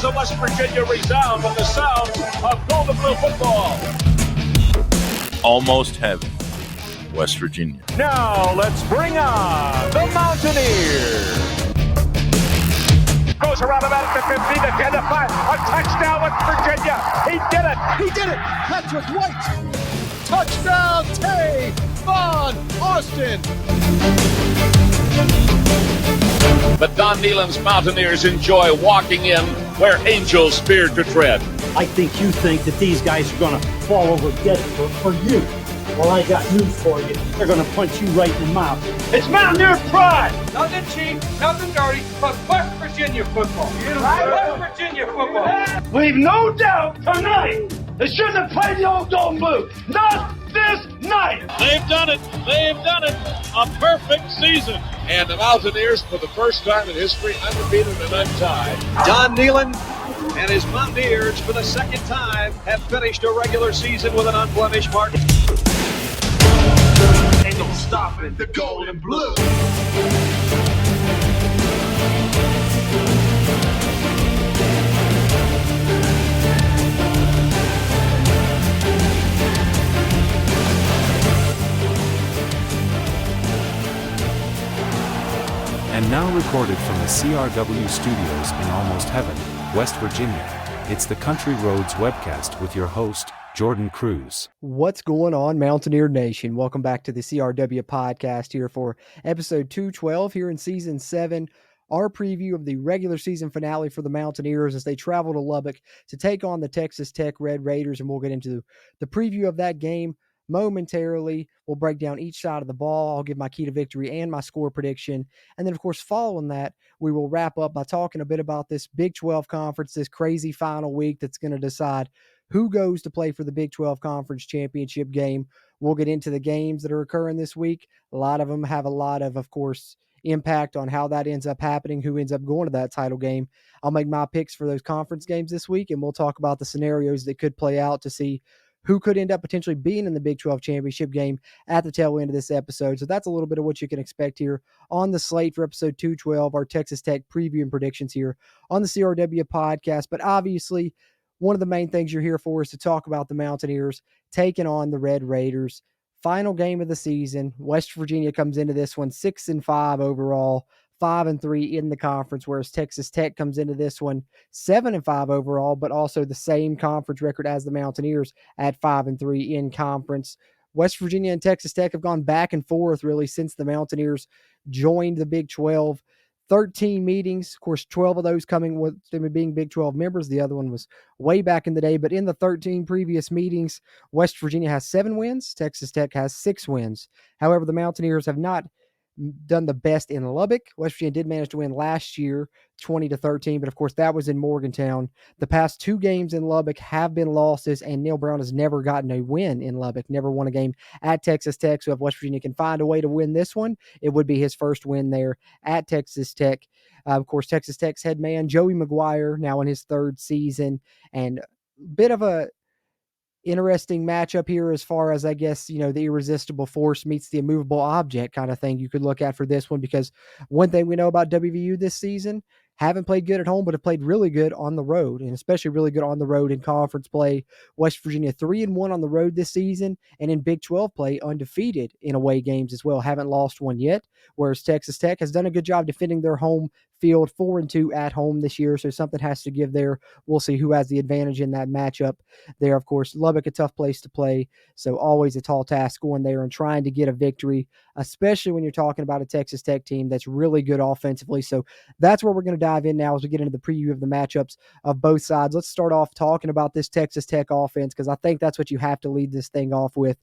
halls of West Virginia resound with the sound of Golden Blue football. Almost heaven, West Virginia. Now let's bring on the Mountaineers. Goes around about the 50, the 10, the 5. A touchdown, West Virginia. He did it. He did it. Patrick White. Touchdown, Tay Von Austin. But Don Nehlen's Mountaineers enjoy walking in where angels feared to tread. I think you think that these guys are going to fall over dead for you. Well, I got news for you. They're going to punch you right in the mouth. It's Mountaineer pride! Nothing cheap, nothing dirty, but West Virginia football. West Virginia football. Leave no doubt tonight. They shouldn't have played the old Golden Blue. Not this night. They've done it. They've done it. A perfect season. And the Mountaineers, for the first time in history, undefeated and untied. Don Nehlen and his Mountaineers, for the second time, have finished a regular season with an unblemished mark. Ain't no stopping the Golden Blue. And now recorded from the CRW studios in Almost Heaven, West Virginia, it's the Country Roads webcast with your host, Jordan Cruz. What's going on, Mountaineer Nation? Welcome back to the CRW podcast here for episode 212 here in season 7. Our preview of the regular season finale for the Mountaineers as they travel to Lubbock to take on the Texas Tech Red Raiders, and we'll get into the preview of that game momentarily. We'll break down each side of the ball. I'll give my key to victory and my score prediction. And then, of course, following that, we will wrap up by talking a bit about this Big 12 conference, this crazy final week that's going to decide who goes to play for the Big 12 Conference Championship game. We'll get into the games that are occurring this week. A lot of them have a lot of course, impact on how that ends up happening, who ends up going to that title game. I'll make my picks for those conference games this week, and we'll talk about the scenarios that could play out to see who could end up potentially being in the Big 12 championship game at the tail end of this episode. So that's a little bit of what you can expect here on the slate for episode 212, our Texas Tech preview and predictions here on the CRW podcast. But obviously, one of the main things you're here for is to talk about the Mountaineers taking on the Red Raiders. Final game of the season. West Virginia comes into this one 6-5 overall, 5-3 in the conference, whereas Texas Tech comes into this one 7-5 overall, but also the same conference record as the Mountaineers at 5-3 in conference. West Virginia and Texas Tech have gone back and forth really since the Mountaineers joined the Big 12. 13 meetings, of course, 12 of those coming with them being Big 12 members. The other one was way back in the day, but in the 13 previous meetings, West Virginia has 7 wins. Texas Tech has 6 wins. However, the Mountaineers have not done the best in Lubbock. West Virginia did manage to win last year, 20-13, but of course that was in Morgantown. The past 2 games in Lubbock have been losses, and Neil Brown has never gotten a win in Lubbock, never won a game at Texas Tech. So if West Virginia can find a way to win this one, it would be his first win there at Texas Tech. Of course, Texas Tech's head man, Joey McGuire, now in his 3rd season, and a bit of a interesting matchup here as far as, I guess, the irresistible force meets the immovable object kind of thing you could look at for this one, because one thing we know about WVU this season, haven't played good at home, but have played really good on the road, and especially really good on the road in conference play. West Virginia 3-1 on the road this season, and in Big 12 play, undefeated in away games as well. Haven't lost one yet, whereas Texas Tech has done a good job defending their home field, 4-2 at home this year, so something has to give there. We'll see who has the advantage in that matchup there. Of course, Lubbock, a tough place to play, so always a tall task going there and trying to get a victory, especially when you're talking about a Texas Tech team that's really good offensively. So that's where we're going to dive in now as we get into the preview of the matchups of both sides. Let's start off talking about this Texas Tech offense, because I think that's what you have to lead this thing off with.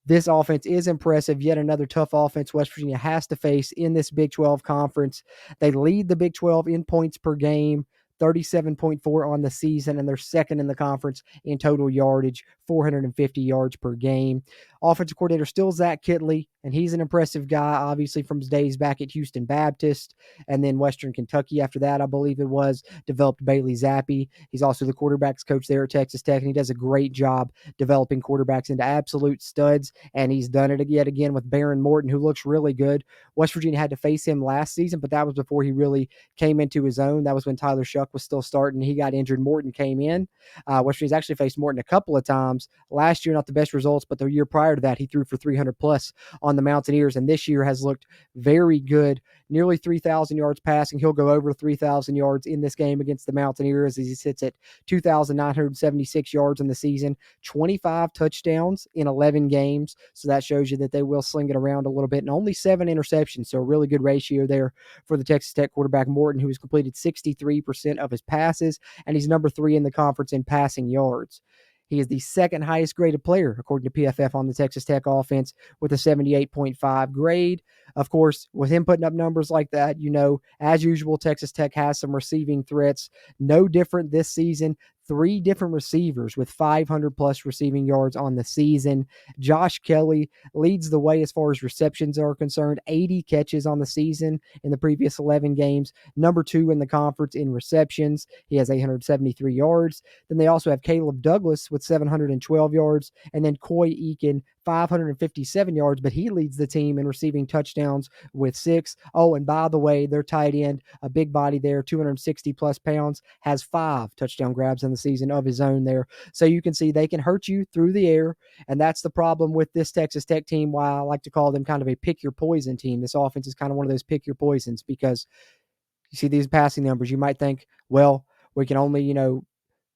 This offense is impressive. Yet another tough offense West Virginia has to face in this Big 12 conference. They lead the Big 12 in points per game, 37.4 on the season, and they're second in the conference in total yardage, 450 yards per game. Offensive coordinator still Zach Kittley, and he's an impressive guy, obviously, from his days back at Houston Baptist and then Western Kentucky after that, I believe it was, developed Bailey Zappi. He's also the quarterbacks coach there at Texas Tech, and he does a great job developing quarterbacks into absolute studs, and he's done it yet again with Baron Morton, who looks really good. West Virginia had to face him last season, but that was before he really came into his own. That was when Tyler Shelby Shuck was still starting. He got injured. Morton came in. West Virginia's actually faced Morton a couple of times. Last year, not the best results, but the year prior to that, he threw for 300 plus on the Mountaineers, and this year has looked very good. Nearly 3,000 yards passing. He'll go over 3,000 yards in this game against the Mountaineers as he sits at 2,976 yards in the season, 25 touchdowns in 11 games. So that shows you that they will sling it around a little bit, and only 7 interceptions. So a really good ratio there for the Texas Tech quarterback Morton, who has completed 63% of his passes, and he's number 3 in the conference in passing yards. He is the second highest graded player, according to PFF, on the Texas Tech offense with a 78.5 grade. Of course, with him putting up numbers like that, as usual, Texas Tech has some receiving threats. No different this season. 3 different receivers with 500-plus receiving yards on the season. Josh Kelly leads the way as far as receptions are concerned, 80 catches on the season in the previous 11 games. Number 2 in the conference in receptions. He has 873 yards. Then they also have Caleb Douglas with 712 yards, and then Coy Eakin, 557 yards, but he leads the team in receiving touchdowns with 6. Oh, and by the way, their tight end, a big body there, 260-plus pounds, has 5 touchdown grabs in the season of his own there. So you can see they can hurt you through the air, and that's the problem with this Texas Tech team, why I like to call them kind of a pick-your-poison team. This offense is kind of one of those pick-your-poisons because you see these passing numbers. You might think, well, we can only,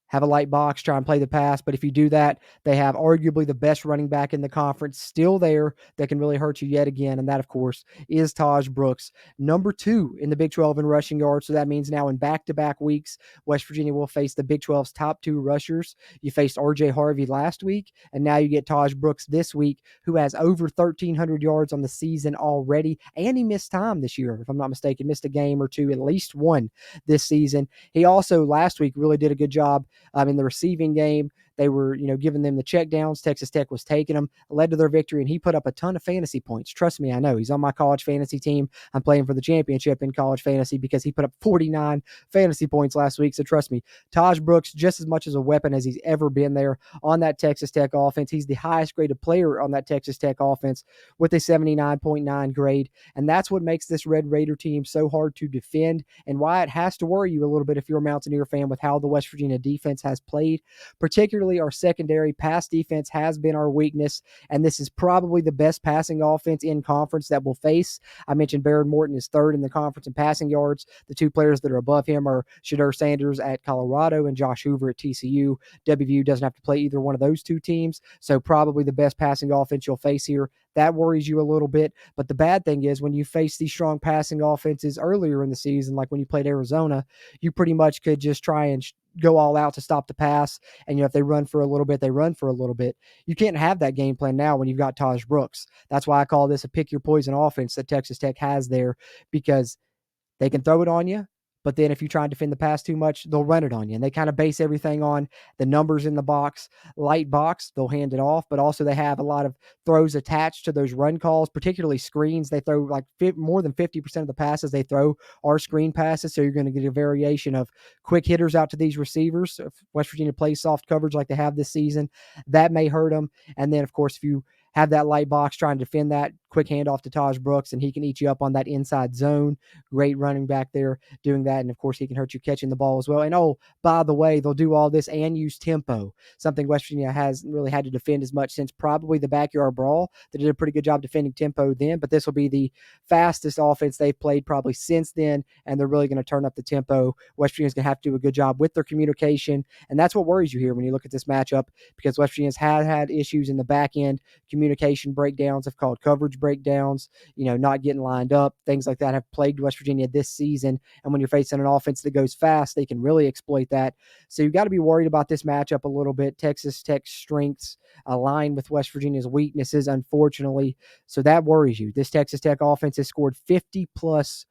have a light box, try and play the pass. But if you do that, they have arguably the best running back in the conference still there that can really hurt you yet again. And that, of course, is Taj Brooks, number 2 in the Big 12 in rushing yards. So that means now in back-to-back weeks, West Virginia will face the Big 12's top 2 rushers. You faced R.J. Harvey last week, and now you get Taj Brooks this week, who has over 1,300 yards on the season already. And he missed time this year, if I'm not mistaken, missed a game or two, at least one this season. He also last week really did a good job in the receiving game. They were, giving them the checkdowns. Texas Tech was taking them, led to their victory, and he put up a ton of fantasy points. Trust me, I know. He's on my college fantasy team. I'm playing for the championship in college fantasy because he put up 49 fantasy points last week. So trust me, Taj Brooks, just as much as a weapon as he's ever been there on that Texas Tech offense. He's the highest graded player on that Texas Tech offense with a 79.9 grade. And that's what makes this Red Raider team so hard to defend, and why it has to worry you a little bit if you're a Mountaineer fan with how the West Virginia defense has played. Particularly our secondary pass defense has been our weakness, and this is probably the best passing offense in conference that we'll face. I mentioned Baron Morton is 3rd in the conference in passing yards. The 2 players that are above him are Shadur Sanders at Colorado and Josh Hoover at TCU. WVU doesn't have to play either one of those 2 teams, so probably the best passing offense you'll face here. That worries you a little bit, but the bad thing is when you face these strong passing offenses earlier in the season, like when you played Arizona, you pretty much could just try and go all out to stop the pass. And, if they run for a little bit, they run for a little bit. You can't have that game plan now when you've got Taj Brooks. That's why I call this a pick-your-poison offense that Texas Tech has there, because they can throw it on you, but then if you try and defend the pass too much, they'll run it on you. And they kind of base everything on the numbers in the box. Light box, they'll hand it off, but also they have a lot of throws attached to those run calls, particularly screens. They throw like more than 50% of the passes they throw are screen passes, so you're going to get a variation of quick hitters out to these receivers. If West Virginia plays soft coverage like they have this season, that may hurt them. And then, of course, if you have that light box trying to defend that, quick handoff to Taj Brooks, and he can eat you up on that inside zone. Great running back there doing that, and of course he can hurt you catching the ball as well. And oh, by the way, they'll do all this and use tempo, something West Virginia hasn't really had to defend as much since probably the backyard brawl. They did a pretty good job defending tempo then, but this will be the fastest offense they've played probably since then, and they're really going to turn up the tempo. West Virginia's going to have to do a good job with their communication, and that's what worries you here when you look at this matchup, because West Virginia's had issues in the back end. Communication breakdowns have called coverage breakdowns, not getting lined up, things like that have plagued West Virginia this season. And when you're facing an offense that goes fast, they can really exploit that. So you've got to be worried about this matchup a little bit. Texas Tech's strengths align with West Virginia's weaknesses, unfortunately. So that worries you. This Texas Tech offense has scored 50 plus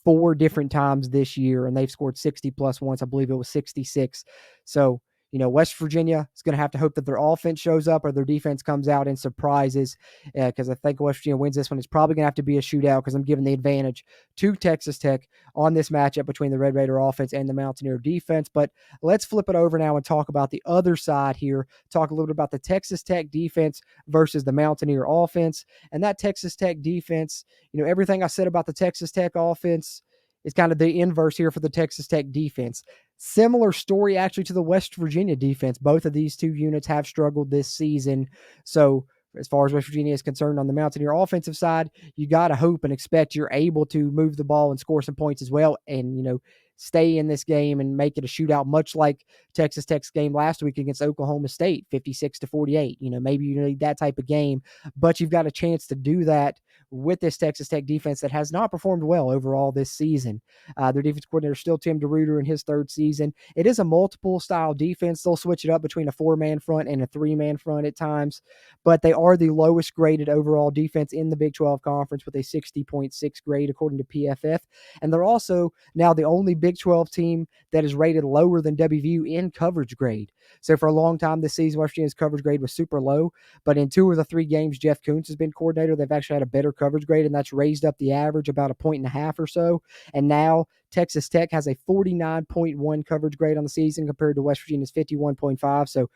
4 different times this year, and they've scored 60 plus once. I believe it was 66. So West Virginia is going to have to hope that their offense shows up or their defense comes out and surprises, because I think West Virginia wins this one. It's probably going to have to be a shootout because I'm giving the advantage to Texas Tech on this matchup between the Red Raider offense and the Mountaineer defense. But let's flip it over now and talk about the other side here, talk a little bit about the Texas Tech defense versus the Mountaineer offense. And that Texas Tech defense, everything I said about the Texas Tech offense is kind of the inverse here for the Texas Tech defense. Similar story actually to the West Virginia defense. Both of these two units have struggled this season. So as far as West Virginia is concerned on the Mountaineer offensive side, you got to hope and expect you're able to move the ball and score some points as well, and stay in this game and make it a shootout, much like Texas Tech's game last week against Oklahoma State, 56-48. Maybe you need that type of game, but you've got a chance to do that with this Texas Tech defense that has not performed well overall this season. Their defense coordinator is still Tim DeRuyter in his third season. It is a multiple style defense. They'll switch it up between a 4-man front and a 3-man front at times, but they are the lowest graded overall defense in the Big 12 Conference with a 60.6 grade according to PFF. And they're also now the only Big 12 team that is rated lower than WVU in coverage grade. So for a long time this season, West Virginia's coverage grade was super low, but in 2 of the 3 games Jeff Kuntz has been coordinator, they've actually had a better coverage grade, and that's raised up the average about 1.5 points or so. And now Texas Tech has a 49.1 coverage grade on the season compared to West Virginia's 51.5. So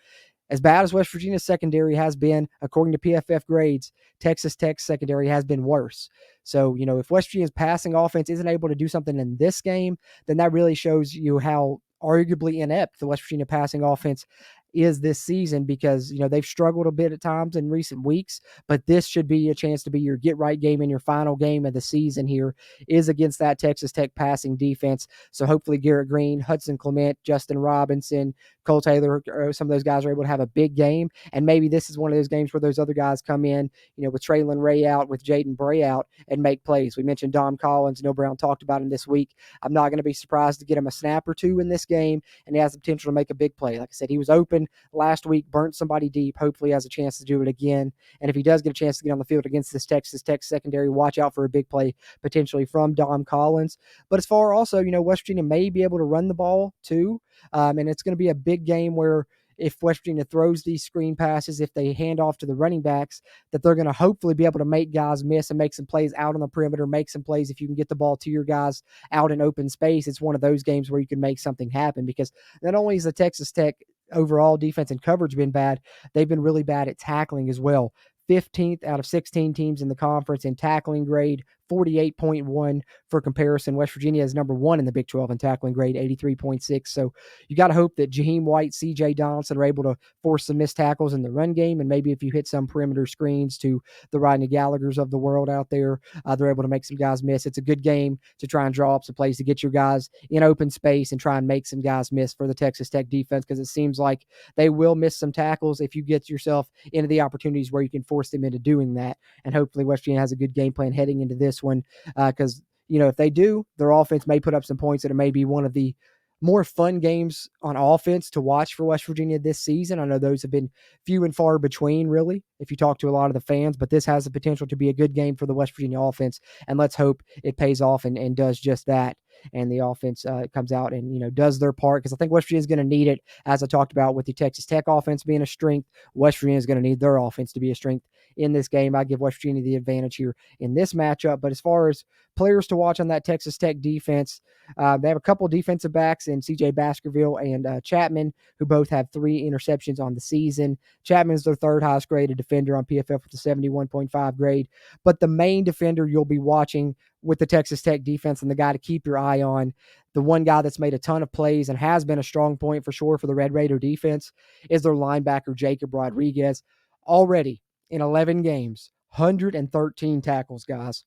as bad as West Virginia's secondary has been, according to PFF grades, Texas Tech's secondary has been worse. So, if West Virginia's passing offense isn't able to do something in this game, then that really shows you how arguably inept the West Virginia passing offense is this season, because they've struggled a bit at times in recent weeks, but this should be a chance to be your get right game, and your final game of the season here is against that Texas Tech passing defense. So hopefully Garrett Green, Hudson Clement, Justin Robinson, Cole Taylor, some of those guys are able to have a big game, and maybe this is one of those games where those other guys come in, with Traylon Ray out, with Jaden Bray out, and make plays. We mentioned Dom Collins. Neil Brown talked about him this week. I'm not going to be surprised to get him a snap or two in this game, and he has the potential to make a big play. Like I said, he was open last week, burnt somebody deep. Hopefully he has a chance to do it again. And if he does get a chance to get on the field against this Texas Tech secondary, watch out for a big play potentially from Dom Collins. But as far also, West Virginia may be able to run the ball too. And it's going to be a big game where if West Virginia throws these screen passes, if they hand off to the running backs, that they're going to hopefully be able to make guys miss and make some plays out on the perimeter, make some plays. If you can get the ball to your guys out in open space, it's one of those games where you can make something happen, because not only is the Texas Tech overall defense and coverage been bad, they've been really bad at tackling as well. 15th out of 16 teams in the conference in tackling grade, 48.1 for comparison. West Virginia is number 1 in the Big 12 in tackling grade, 83.6. So you got to hope that Jaheim White, CJ Donaldson are able to force some missed tackles in the run game, and maybe if you hit some perimeter screens to the Rodney Gallaghers of the world out there, they're able to make some guys miss. It's a good game to try and draw up some plays to get your guys in open space and try and make some guys miss for the Texas Tech defense, because it seems like they will miss some tackles if you get yourself into the opportunities where you can force them into doing that. And hopefully West Virginia has a good game plan heading into this one, because if they do, their offense may put up some points, and it may be one of the more fun games on offense to watch for West Virginia this season. I know those have been few and far between, really, if you talk to a lot of the fans, but this has the potential to be a good game for the West Virginia offense, and let's hope it pays off and does just that. And the offense comes out and, does their part, because I think West Virginia is going to need it. As I talked about with the Texas Tech offense being a strength, West Virginia is going to need their offense to be a strength in this game. I give West Virginia the advantage here in this matchup. But as far as players to watch on that Texas Tech defense, they have a couple of defensive backs in C.J. Baskerville and Chapman, who both have 3 interceptions on the season. Chapman is their 3rd highest graded defender on PFF with a 71.5 grade. But the main defender you'll be watching with the Texas Tech defense, and the guy to keep your eye on, the one guy that's made a ton of plays and has been a strong point for sure for the Red Raider defense, is their linebacker, Jacob Rodriguez. Already in 11 games, 113 tackles, guys.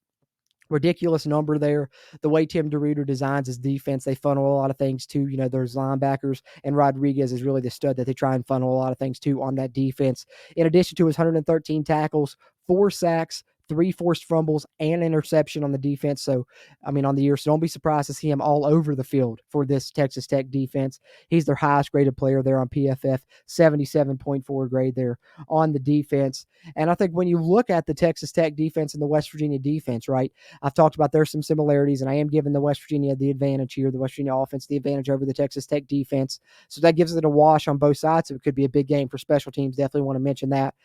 Ridiculous number there. The way Tim DeRuyter designs his defense, they funnel a lot of things to, those linebackers, and Rodriguez is really the stud that they try and funnel a lot of things to on that defense. In addition to his 113 tackles, 4 sacks, 3 forced fumbles, and interception on the defense. So, on the year. So don't be surprised to see him all over the field for this Texas Tech defense. He's their highest graded player there on PFF, 77.4 grade there on the defense. And I think when you look at the Texas Tech defense and the West Virginia defense, right, I've talked about there's some similarities, and I am giving the West Virginia the advantage here, the West Virginia offense the advantage over the Texas Tech defense. So that gives it a wash on both sides. So it could be a big game for special teams. Definitely want to mention that.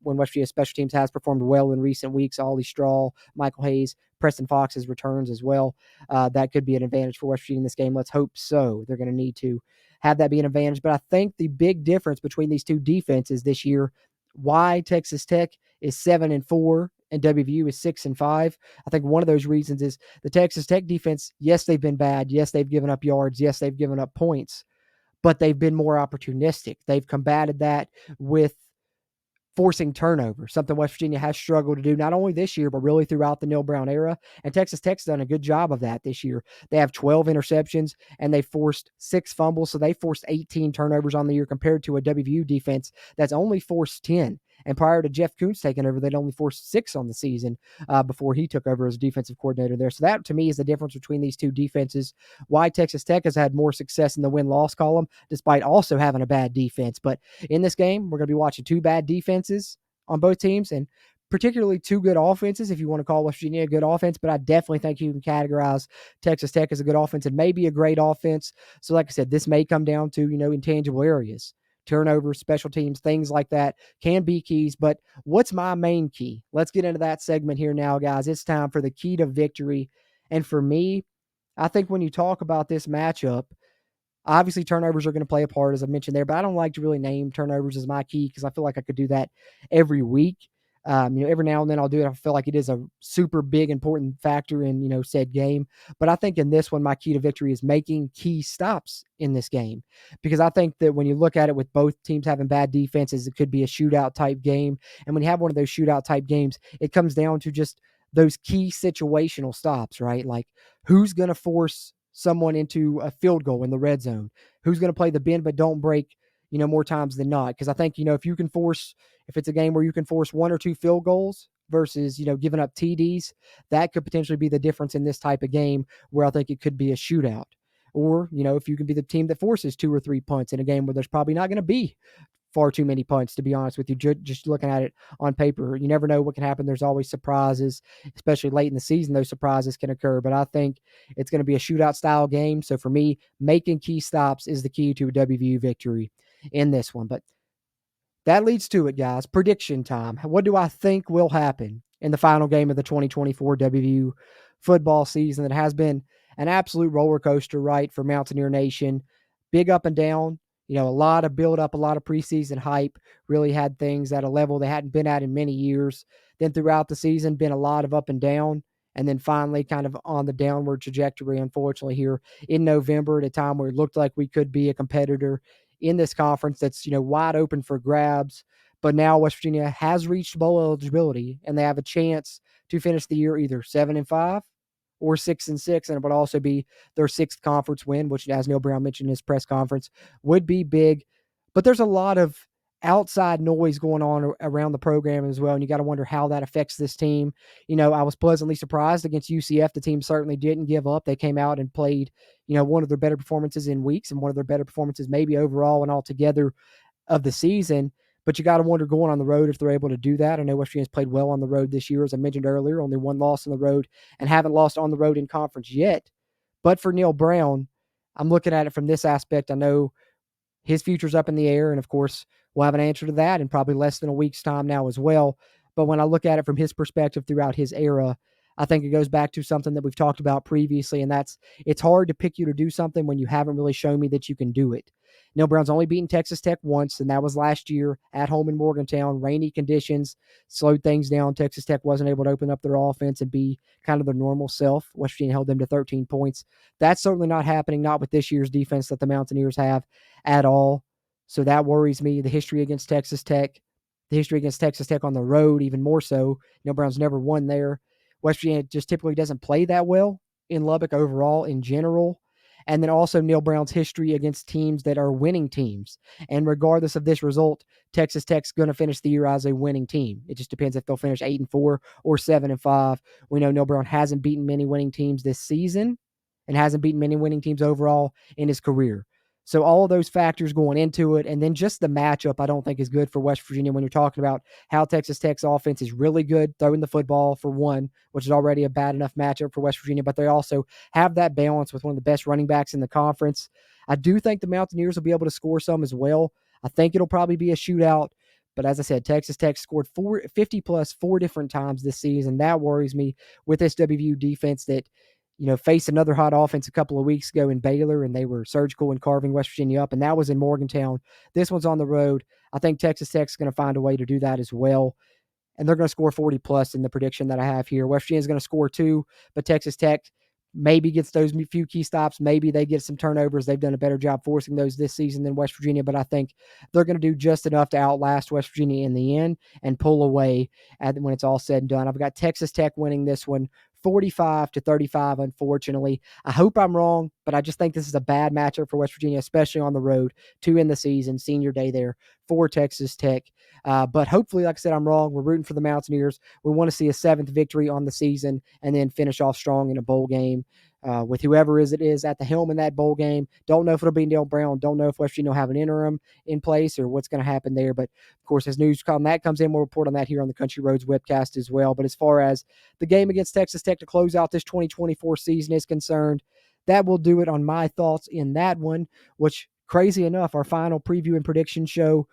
When West Virginia special teams has performed well in recent weeks, Ollie Straw, Michael Hayes, Preston Fox's returns as well. That could be an advantage for West Virginia in this game. Let's hope so. They're going to need to have that be an advantage. But I think the big difference between these two defenses this year, why Texas Tech is 7-4 and WVU is 6-5. I think one of those reasons is the Texas Tech defense. Yes, they've been bad. Yes, they've given up yards. Yes, they've given up points, but they've been more opportunistic. They've combated that with forcing turnover, something West Virginia has struggled to do not only this year, but really throughout the Neil Brown era. And Texas Tech's done a good job of that this year. They have 12 interceptions and they forced 6 fumbles. So they forced 18 turnovers on the year compared to a WVU defense that's only forced 10. And prior to Jeff Kuntz taking over, they'd only forced 6 on the season before he took over as defensive coordinator there. So that, to me, is the difference between these two defenses. Why Texas Tech has had more success in the win-loss column, despite also having a bad defense. But in this game, we're going to be watching 2 bad defenses on both teams, and particularly 2 good offenses, if you want to call West Virginia a good offense. But I definitely think you can categorize Texas Tech as a good offense and maybe a great offense. So like I said, this may come down to, intangible areas. Turnovers, special teams, things like that can be keys. But what's my main key? Let's get into that segment here now, guys. It's time for the key to victory. And for me, I think when you talk about this matchup, obviously turnovers are going to play a part, as I mentioned there, but I don't like to really name turnovers as my key because I feel like I could do that every week. Every now and then I'll do it. I feel like it is a super big, important factor in, said game. But I think in this one, my key to victory is making key stops in this game, because I think that when you look at it with both teams having bad defenses, it could be a shootout type game. And when you have one of those shootout type games, it comes down to just those key situational stops, right? Like who's going to force someone into a field goal in the red zone, who's going to play the bend but don't break, more times than not. Because I think, if it's a game where you can force 1 or 2 field goals versus, giving up TDs, that could potentially be the difference in this type of game where I think it could be a shootout. Or, if you can be the team that forces 2 or 3 punts in a game where there's probably not going to be far too many punts, to be honest with you, just looking at it on paper. You never know what can happen. There's always surprises, especially late in the season. Those surprises can occur, but I think it's going to be a shootout style game. So for me, making key stops is the key to a WVU victory in this one. But that leads to it, guys. Prediction time. What do I think will happen in the final game of the 2024 WVU football season that has been an absolute roller coaster, right, for Mountaineer Nation? Big up and down. A lot of build up, a lot of preseason hype, really had things at a level they hadn't been at in many years. Then throughout the season, been a lot of up and down. And then finally kind of on the downward trajectory, unfortunately, here in November at a time where it looked like we could be a competitor in this conference that's, wide open for grabs. But now West Virginia has reached bowl eligibility, and they have a chance to finish the year either 7-5 or 6-6, and it would also be their 6th conference win, which, as Neil Brown mentioned in his press conference, would be big. But there's a lot of outside noise going on around the program as well, and you got to wonder how that affects this team. I was pleasantly surprised against UCF. The team certainly didn't give up. They came out and played, one of their better performances in weeks and one of their better performances maybe overall and altogether of the season. But you got to wonder going on the road if they're able to do that. I know West Virginia's played well on the road this year, as I mentioned earlier, only 1 loss on the road and haven't lost on the road in conference yet. But for Neil Brown, I'm looking at it from this aspect. I know his future's up in the air, and of course, we'll have an answer to that in probably less than a week's time now as well. But when I look at it from his perspective throughout his era, I think it goes back to something that we've talked about previously, and that's it's hard to pick you to do something when you haven't really shown me that you can do it. Neil Brown's only beaten Texas Tech once, and that was last year at home in Morgantown. Rainy conditions slowed things down. Texas Tech wasn't able to open up their offense and be kind of their normal self. West Virginia held them to 13 points. That's certainly not happening, not with this year's defense that the Mountaineers have at all. So that worries me. The history against Texas Tech on the road, even more so. Neil Brown's never won there. West Virginia just typically doesn't play that well in Lubbock overall in general. And then also Neil Brown's history against teams that are winning teams. And regardless of this result, Texas Tech's going to finish the year as a winning team. It just depends if they'll finish 8-4 or 7-5. We know Neil Brown hasn't beaten many winning teams this season and hasn't beaten many winning teams overall in his career. So all of those factors going into it, and then just the matchup I don't think is good for West Virginia when you're talking about how Texas Tech's offense is really good throwing the football for one, which is already a bad enough matchup for West Virginia, but they also have that balance with one of the best running backs in the conference. I do think the Mountaineers will be able to score some as well. I think it'll probably be a shootout, but as I said, Texas Tech scored 50-plus 4 different times this season. That worries me with this WVU defense that faced another hot offense a couple of weeks ago in Baylor, and they were surgical in carving West Virginia up, and that was in Morgantown. This one's on the road. I think Texas Tech's going to find a way to do that as well. and they're going to score 40 plus in the prediction that I have here. West Virginia is going to score 2, but Texas Tech maybe gets those few key stops. Maybe they get some turnovers. They've done a better job forcing those this season than West Virginia, but I think they're going to do just enough to outlast West Virginia in the end and pull away when it's all said and done. I've got Texas Tech winning this one 45-35, unfortunately. I hope I'm wrong, but I just think this is a bad matchup for West Virginia, especially on the road to end the season, senior day there for Texas Tech. But hopefully, like I said, I'm wrong. We're rooting for the Mountaineers. We want to see a 7th victory on the season and then finish off strong in a bowl game with whoever it is at the helm in that bowl game. Don't know if it'll be Neil Brown. Don't know if West Virginia will have an interim in place or what's going to happen there. But, of course, as news on that comes in, we'll report on that here on the Country Roads webcast as well. But as far as the game against Texas Tech to close out this 2024 season is concerned, that will do it on my thoughts in that one, which, crazy enough, our final preview and prediction show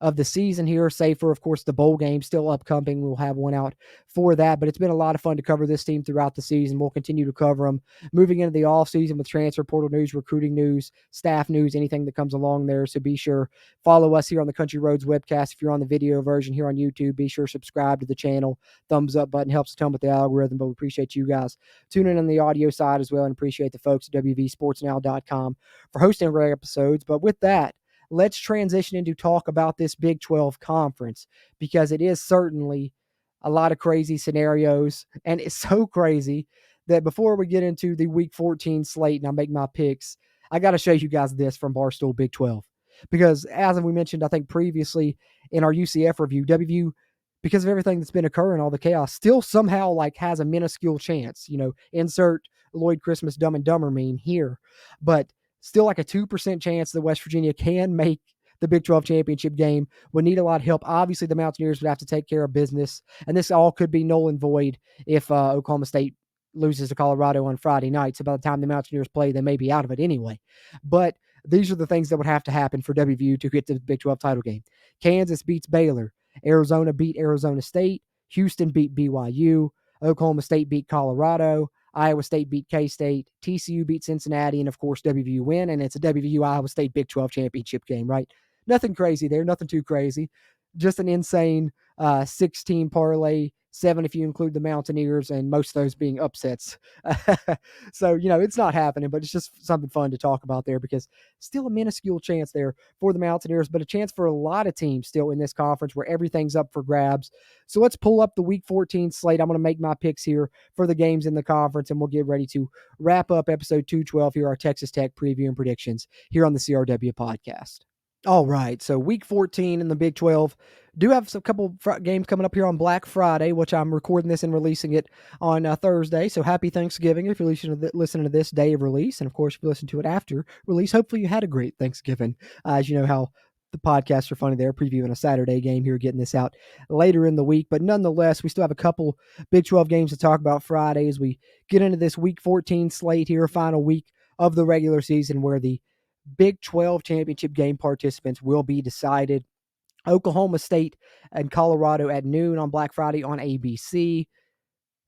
of the season here, save for, of course, the bowl game still upcoming. We'll have one out for that, but it's been a lot of fun to cover this team throughout the season. We'll continue to cover them moving into the off season with transfer portal news, recruiting news, staff news, anything that comes along there. So be sure, follow us here on the Country Roads webcast. If you're on the video version here on YouTube, be sure subscribe to the channel. Thumbs up button helps a ton with the algorithm, but we appreciate you guys tuning in on the audio side as well, and appreciate the folks at WVSportsNow.com for hosting great episodes. But with that, let's transition into talk about this Big 12 conference, because it is certainly a lot of crazy scenarios, and it's so crazy that before we get into the Week 14 slate and I make my picks, I got to show you guys this from Barstool Big 12. Because as we mentioned, I think previously in our UCF review, WVU, because of everything that's been occurring, all the chaos, still somehow like has a minuscule chance, insert Lloyd Christmas Dumb and Dumber meme here, but still like a 2% chance that West Virginia can make the Big 12 championship game. Would need a lot of help. Obviously, the Mountaineers would have to take care of business, and this all could be null and void if Oklahoma State loses to Colorado on Friday night. So by the time the Mountaineers play, they may be out of it anyway. But these are the things that would have to happen for WVU to get to the Big 12 title game. Kansas beats Baylor. Arizona beat Arizona State. Houston beat BYU. Oklahoma State beat Colorado. Iowa State beat K-State, TCU beat Cincinnati, and, of course, WVU win, and it's a WVU-Iowa State Big 12 championship game, right? Nothing crazy there, nothing too crazy. Just an insane 16 parlay, 7 if you include the Mountaineers, and most of those being upsets. So, it's not happening, but it's just something fun to talk about there, because still a minuscule chance there for the Mountaineers, but a chance for a lot of teams still in this conference where everything's up for grabs. So let's pull up the Week 14 slate. I'm going to make my picks here for the games in the conference, and we'll get ready to wrap up episode 212 here, our Texas Tech preview and predictions here on the CRW podcast. All right, so Week 14 in the Big 12. Do have a couple games coming up here on Black Friday, which I'm recording this and releasing it on Thursday. So happy Thanksgiving if you're listening to this day of release. And, of course, if you listen to it after release, hopefully you had a great Thanksgiving. As you know how the podcasts are funny there, previewing a Saturday game here, getting this out later in the week. But nonetheless, we still have a couple Big 12 games to talk about Friday as we get into this Week 14 slate here, final week of the regular season, where the Big 12 championship game participants will be decided. Oklahoma State and Colorado at noon on Black Friday on ABC.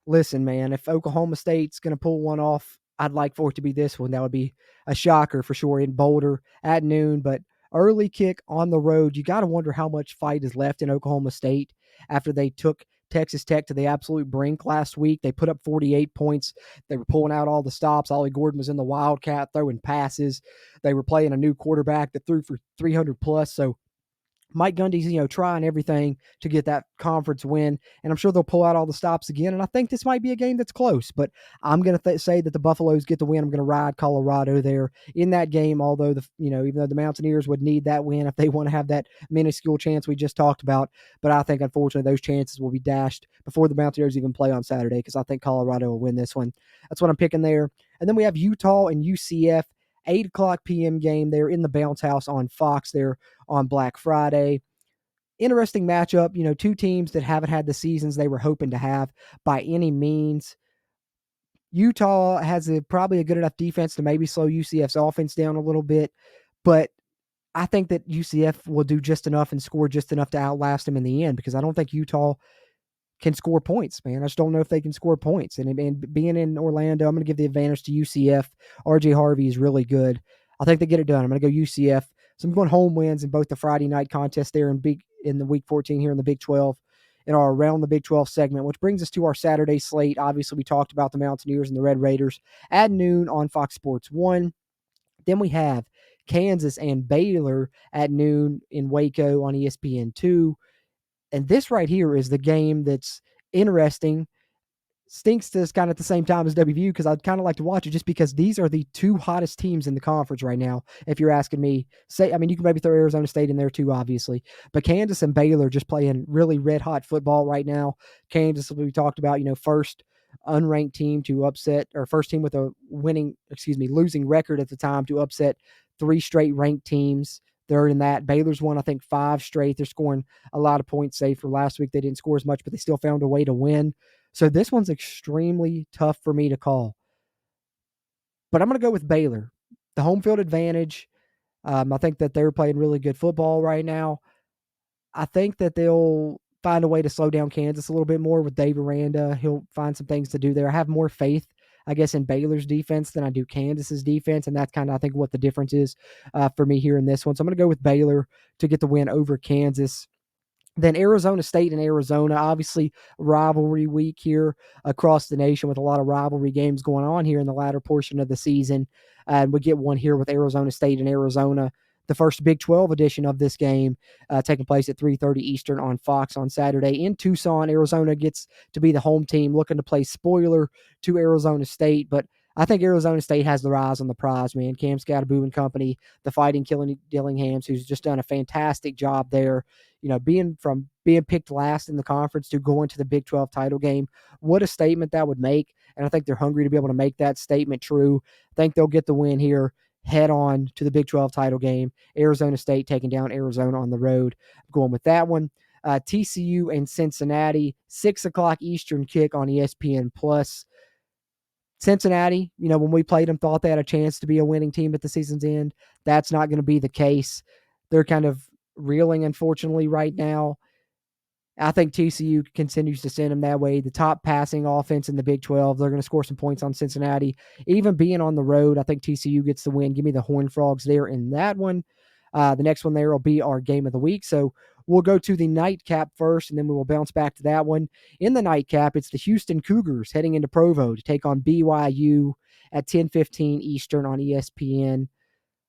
Listen, man, if Oklahoma State's going to pull one off, I'd like for it to be this one. That would be a shocker for sure in Boulder at noon. But early kick on the road, you got to wonder how much fight is left in Oklahoma State after they took Texas Tech to the absolute brink last week. They put up 48 points. They were pulling out all the stops. Ollie Gordon was in the Wildcat throwing passes. They were playing a new quarterback that threw for 300 plus. So Mike Gundy's, trying everything to get that conference win, and I'm sure they'll pull out all the stops again. And I think this might be a game that's close, but I'm going to say that the Buffaloes get the win. I'm going to ride Colorado there in that game, although even though the Mountaineers would need that win if they want to have that minuscule chance we just talked about. But I think, unfortunately, those chances will be dashed before the Mountaineers even play on Saturday, because I think Colorado will win this one. That's what I'm picking there. And then we have Utah and UCF. 8 o'clock p.m. game there in the Bounce House on Fox there on Black Friday. Interesting matchup, two teams that haven't had the seasons they were hoping to have by any means. Utah has probably a good enough defense to maybe slow UCF's offense down a little bit, but I think that UCF will do just enough and score just enough to outlast them in the end, because I don't think Utah can score points, man. I just don't know if they can score points. And being in Orlando, I'm going to give the advantage to UCF. RJ Harvey is really good. I think they get it done. I'm going to go UCF. So I'm going home wins in both the Friday night contest there in the Week 14 here in the Big 12. in our Around the Big 12 segment, which brings us to our Saturday slate. Obviously, we talked about the Mountaineers and the Red Raiders at noon on Fox Sports 1. Then we have Kansas and Baylor at noon in Waco on ESPN2. And this right here is the game that's interesting. Stinks to kind of at the same time as WVU because I'd kind of like to watch it just because these are the two hottest teams in the conference right now. If you're asking me, you can maybe throw Arizona State in there too, obviously, but Kansas and Baylor just playing really red hot football right now. Kansas, we talked about, first unranked team to upset, or first team with a losing record at the time to upset 3 straight ranked teams. Third in that. Baylor's won, I think, 5 straight. They're scoring a lot of points. Save for last week, they didn't score as much, but they still found a way to win. So this one's extremely tough for me to call. But I'm going to go with Baylor. The home field advantage. I think that they're playing really good football right now. I think that they'll find a way to slow down Kansas a little bit more with Dave Aranda. He'll find some things to do there. I have more faith, I guess, in Baylor's defense than I do Kansas's defense, and that's kind of, I think, what the difference is for me here in this one. So I'm going to go with Baylor to get the win over Kansas. Then Arizona State and Arizona, obviously rivalry week here across the nation with a lot of rivalry games going on here in the latter portion of the season. And we get one here with Arizona State and Arizona, the first Big 12 edition of this game, taking place at 3:30 Eastern on Fox on Saturday in Tucson. Arizona gets to be the home team, looking to play spoiler to Arizona State, but I think Arizona State has their eyes on the prize, man. Cam Scatterboo and company, the Fighting Dillinghams, who's just done a fantastic job there. Being picked last in the conference to go into the Big 12 title game, what a statement that would make. And I think they're hungry to be able to make that statement true. I think they'll get the win here, head on to the Big 12 title game. Arizona State taking down Arizona on the road. I'm going with that one. TCU and Cincinnati, 6 o'clock Eastern kick on ESPN+. Cincinnati, when we played them, thought they had a chance to be a winning team at the season's end. That's not going to be the case. They're kind of reeling, unfortunately, right now. I think TCU continues to send them that way. The top passing offense in the Big 12. They're going to score some points on Cincinnati. Even being on the road, I think TCU gets the win. Give me the Horned Frogs there in that one. The next one there will be our game of the week. So we'll go to the nightcap first, and then we will bounce back to that one. In the nightcap, it's the Houston Cougars heading into Provo to take on BYU at 10:15 Eastern on ESPN.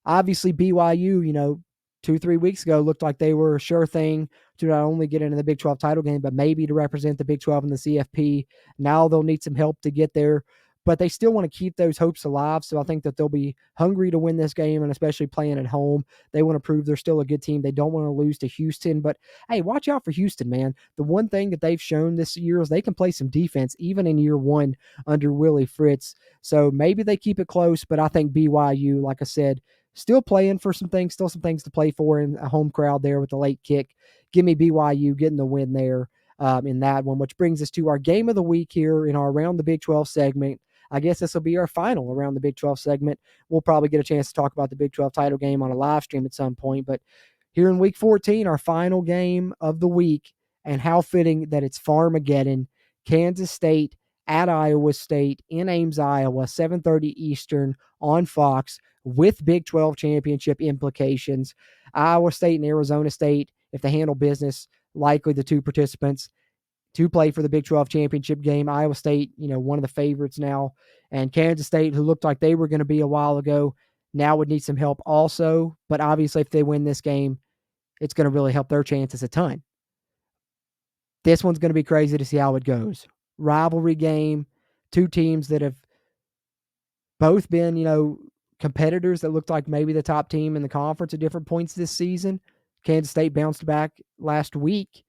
Obviously, BYU, 2-3 weeks ago looked like they were a sure thing to not only get into the Big 12 title game, but maybe to represent the Big 12 in the CFP. Now they'll need some help to get there, but they still want to keep those hopes alive. So I think that they'll be hungry to win this game, and especially playing at home. They want to prove they're still a good team. They don't want to lose to Houston, but hey, watch out for Houston, man. The one thing that they've shown this year is they can play some defense, even in year one under Willie Fritz. So maybe they keep it close, but I think BYU, like I said, still playing for some things, still some things to play for in a home crowd there with the late kick. Give me BYU getting the win there in that one, which brings us to our game of the week here in our Around the Big 12 segment. I guess this will be our final Around the Big 12 segment. We'll probably get a chance to talk about the Big 12 title game on a live stream at some point, but here in week 14, our final game of the week, and how fitting that it's Farmageddon, Kansas State at Iowa State in Ames, Iowa, 7:30 Eastern on Fox, with Big 12 championship implications. Iowa State and Arizona State, if they handle business, likely the two participants to play for the Big 12 championship game. Iowa State, one of the favorites now. And Kansas State, who looked like they were going to be a while ago, now would need some help also. But obviously, if they win this game, it's going to really help their chances a ton. This one's going to be crazy to see how it goes. Rivalry game, two teams that have both been, competitors that looked like maybe the top team in the conference at different points this season. Kansas State bounced back last week,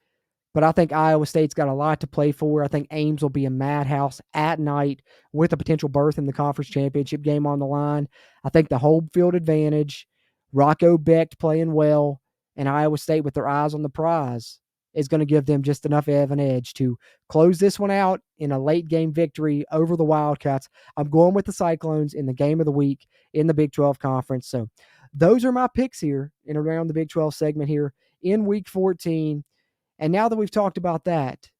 but I think Iowa State's got a lot to play for. I think Ames will be a madhouse at night with a potential berth in the conference championship game on the line. I think the home field advantage, Rocco Becht playing well, and Iowa State with their eyes on the prize is going to give them just enough of an edge to close this one out in a late game victory over the Wildcats. I'm going with the Cyclones in the game of the week in the Big 12 conference. So those are my picks here in Around the Big 12 segment here in week 14. And now that we've talked about that,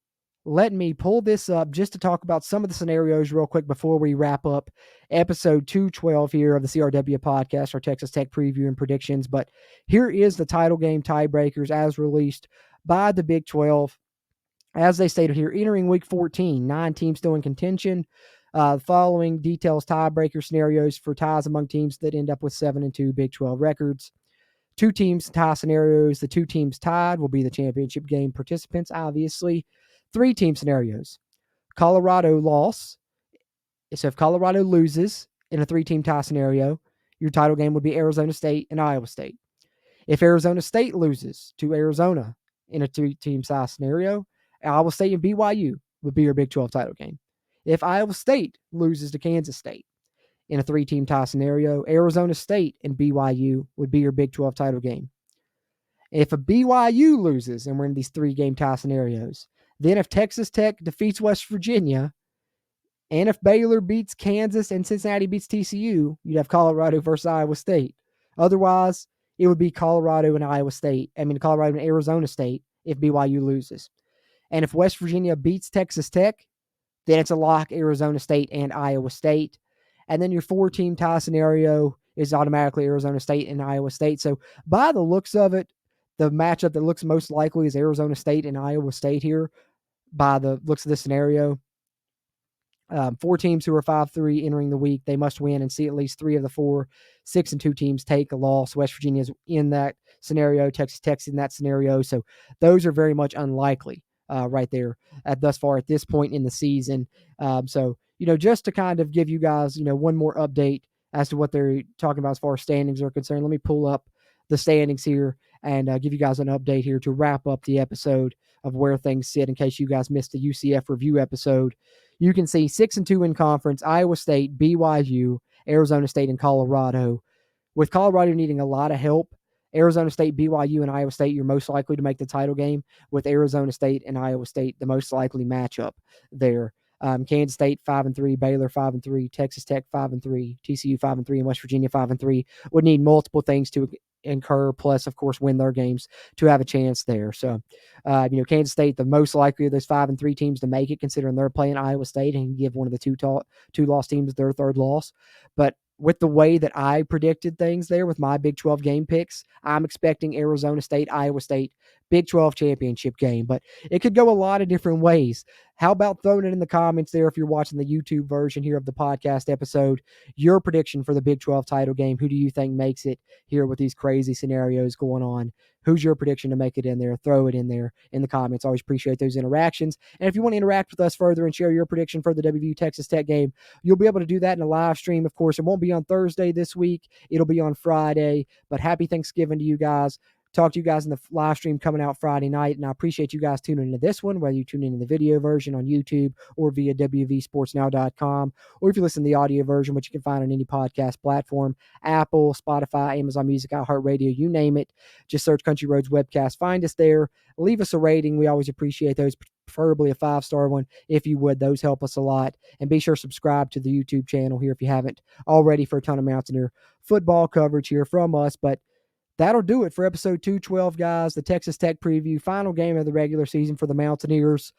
let me pull this up just to talk about some of the scenarios real quick before we wrap up episode 212 here of the CRW podcast, our Texas Tech preview and predictions. But here is the title game tiebreakers as released by the Big 12. As they stated here, entering week 14, 9 teams still in contention. Following details tiebreaker scenarios for ties among teams that end up with 7-2 Big 12 records. 2 teams tie scenarios. The 2 teams tied will be the championship game participants, obviously. 3 team scenarios. Colorado loss. So if Colorado loses in a 3-team tie scenario, your title game would be Arizona State and Iowa State. If Arizona State loses to Arizona in a 2-team tie scenario, Iowa State and BYU would be your Big 12 title game. If Iowa State loses to Kansas State in a 3-team tie scenario, Arizona State and BYU would be your Big 12 title game. If a BYU loses, and we're in these 3-game tie scenarios, then if Texas Tech defeats West Virginia, and if Baylor beats Kansas and Cincinnati beats TCU, you'd have Colorado versus Iowa State. Otherwise, it would be Colorado and Colorado and Arizona State if BYU loses. And if West Virginia beats Texas Tech, then it's a lock Arizona State and Iowa State. And then your 4-team tie scenario is automatically Arizona State and Iowa State. So by the looks of it, the matchup that looks most likely is Arizona State and Iowa State here by the looks of this scenario. 4 teams who are 5-3 entering the week, they must win and see at least 3 of the 4 6-2 teams take a loss. West Virginia's in that scenario, Texas Tech's in that scenario. So those are very much unlikely right there thus far at this point in the season. So, just to kind of give you guys, one more update as to what they're talking about as far as standings are concerned, let me pull up the standings here and give you guys an update here to wrap up the episode of where things sit in case you guys missed the UCF review episode. You can see 6-2 in conference, Iowa State, BYU, Arizona State, and Colorado. With Colorado needing a lot of help, Arizona State, BYU, and Iowa State, you're most likely to make the title game. With Arizona State and Iowa State, the most likely matchup there. Kansas State 5-3, Baylor 5-3, Texas Tech 5-3, TCU 5-3, and West Virginia 5-3 would need multiple things to incur, plus of course win their games to have a chance there. So, Kansas State, the most likely of those 5-3 teams to make it, considering they're playing Iowa State and give one of the two loss teams their 3rd loss. But with the way that I predicted things there with my Big 12 game picks, I'm expecting Arizona State, Iowa State, Big 12 championship game. But it could go a lot of different ways. How about throwing it in the comments there if you're watching the YouTube version here of the podcast episode, your prediction for the Big 12 title game? Who do you think makes it here with these crazy scenarios going on? Who's your prediction to make it in there? Throw it in there in the comments. Always appreciate those interactions. And if you want to interact with us further and share your prediction for the WVU Texas Tech game, you'll be able to do that in a live stream. Of course, it won't be on Thursday this week. It'll be on Friday. But happy Thanksgiving to you guys. Talk to you guys in the live stream coming out Friday night. And I appreciate you guys tuning into this one, whether you tune into the video version on YouTube or via WVSportsNow.com, or if you listen to the audio version, which you can find on any podcast platform, Apple, Spotify, Amazon Music, iHeartRadio, you name it. Just search Country Roads Webcast. Find us there. Leave us a rating. We always appreciate those, preferably a 5-star one, if you would. Those help us a lot. And be sure to subscribe to the YouTube channel here if you haven't already for a ton of Mountaineer football coverage here from us. But that'll do it for episode 212, guys. The Texas Tech preview, final game of the regular season for the Mountaineers.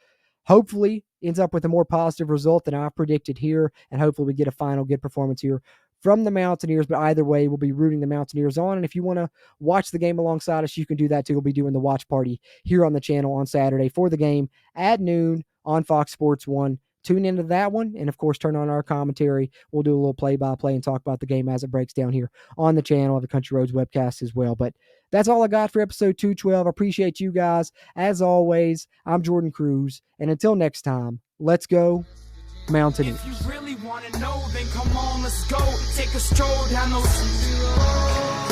Hopefully ends up with a more positive result than I've predicted here, and hopefully we get a final good performance here from the Mountaineers. But either way, we'll be rooting the Mountaineers on. And if you want to watch the game alongside us, you can do that too. We'll be doing the watch party here on the channel on Saturday for the game at noon on Fox Sports 1. Tune into that one, and of course, turn on our commentary. We'll do a little play-by-play and talk about the game as it breaks down here on the channel of the Country Roads Webcast as well. But that's all I got for episode 212. I appreciate you guys. As always, I'm Jordan Cruz, and until next time, let's go Mountaineers. If you really want to know, then come on, let's go. Take a stroll down those